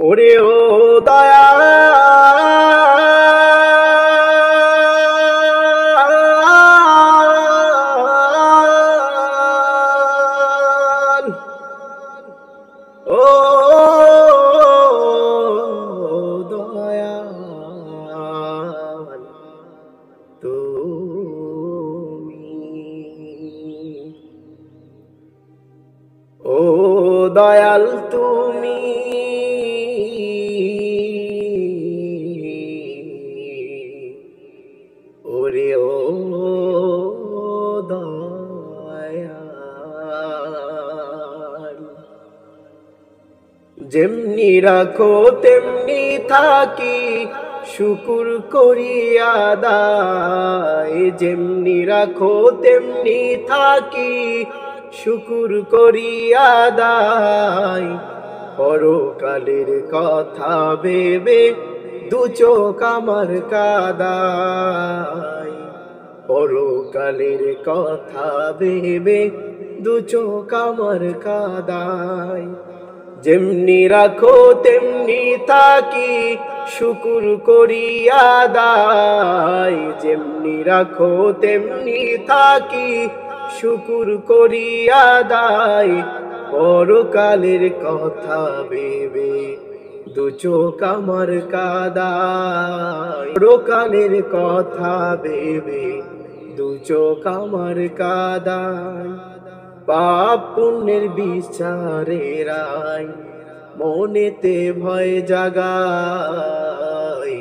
ওরে ও দয়া ও দয়াল তুমি ও দয়াল তুমি ওরে ও দয়াল যেমনি রাখো তেমনি থাকি শুকুর করিয়া দায় যেমনি রাখো তেমনি থাকি শুকুর করিয়া দায় পরকালের কথা ভেবে দু চোখ আমার কাদায় পরকালের কথা ভেবে দু চোখ আমার কাদায় যেমনি রাখো তেমনি থাকি শুকুর করিয়া দায় যেমনি রাখো তেমনি থাকি শুকুর করিয়া দায় পরকালের কথা ভেবে দু চোখ আমার কাদায় পরকালের কথা ভেবে দু চোখ আমার কাদায় পাপ পুণ্যের বিচারে রায় মনেতে ভয় জাগায়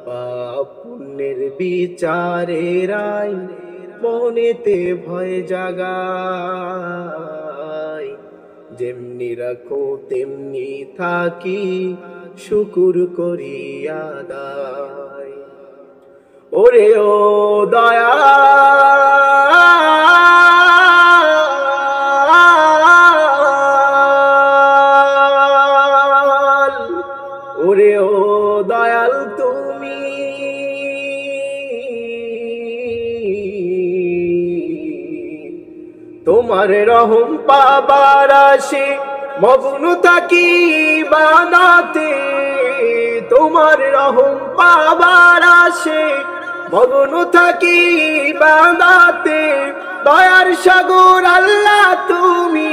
পাপ পুণ্যের বিচারে রায় মনেতে ভয় জাগায় যেমনি রাখো তেমনি থাকি শুকুর করিয়া দায় ওরে ও দয়া ওরে ও দয়াল তুমি তোমার রহম পাবার আশে মগ্ন থাকি বানাতে তোমার রহম পাবার আশে মগ্ন থাকি বানাতে দয়ার সাগর আল্লাহ তুমি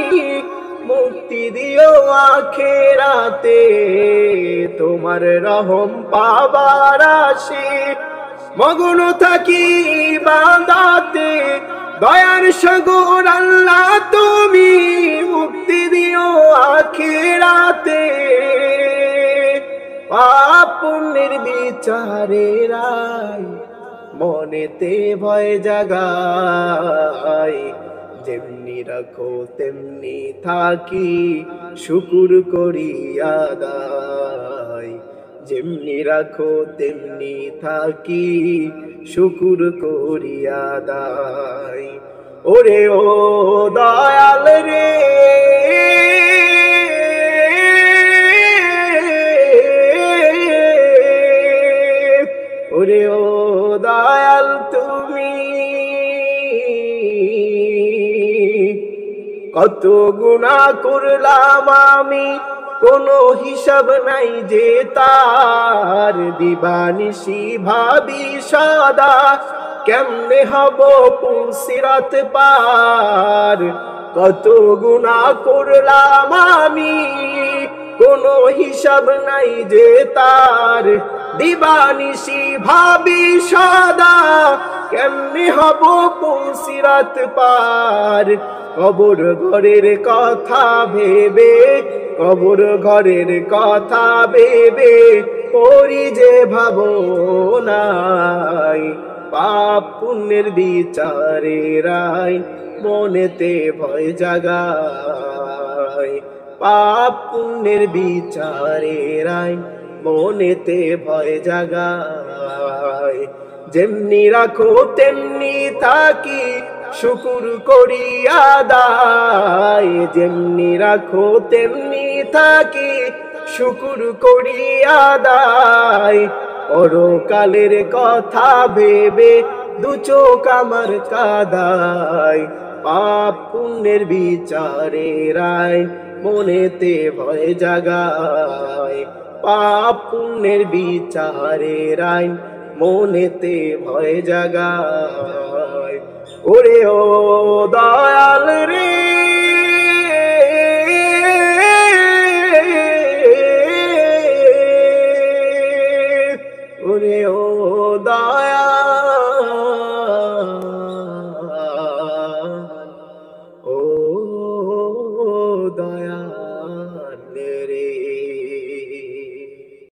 মুক্তি দিও আখেরাতে তোমার রহম পাবার আশে মগ্ন থাকি বান্দাতে দয়ার সাগর আল্লাহ তুমি মুক্তি দিও আখেরাতে পাপ পুণ্যের বিচারে রায় মনেতে ভয় জাগায় যেমনি রাখো তেমনি থাকি শুকুর করিয়া দায় যেমনি রাখো তেমনি থাকি শুকুর করিয়া দায় ওরে ও দয়াল রে ওরে ও দয়াল তুমি কত গুনাহ করলাম আমি কোনো হিসাব নাই যে তার দিবানিশি ভাবি সদা কেমনে হব পুলসিরাত পার কত গুনাহ করলাম আমি কোনো হিসাব নাই যে তার দিবানিশি ভাবি সদা কেমনে হব পুলসিরাত পার কবর ঘরের কথা ভেবে কবর ঘরের কথা ভেবে করি যে ভাবনাই পাপ পুণ্যের বিচারে রায় মনেতে ভয় জাগায় পাপ পুণ্যের বিচারে রায় মনেতে ভয় জাগায় যেমনি রাখো তেমনি থাকি শুকুর করিয়া দায় যেমনি রাখো তেমনি থাকি শুকুর করিয়া দায় পরকালের কথা ভেবে দু চোখ আমার কাদায় পাপ পুণ্যের বিচারে রায় মনেতে ভয় জাগায়। পাপ পুণ্যের বিচারের আইন মনেতে ভয় জাগায়। ওরে ও দয়াল রে, ওরে ও দয়াল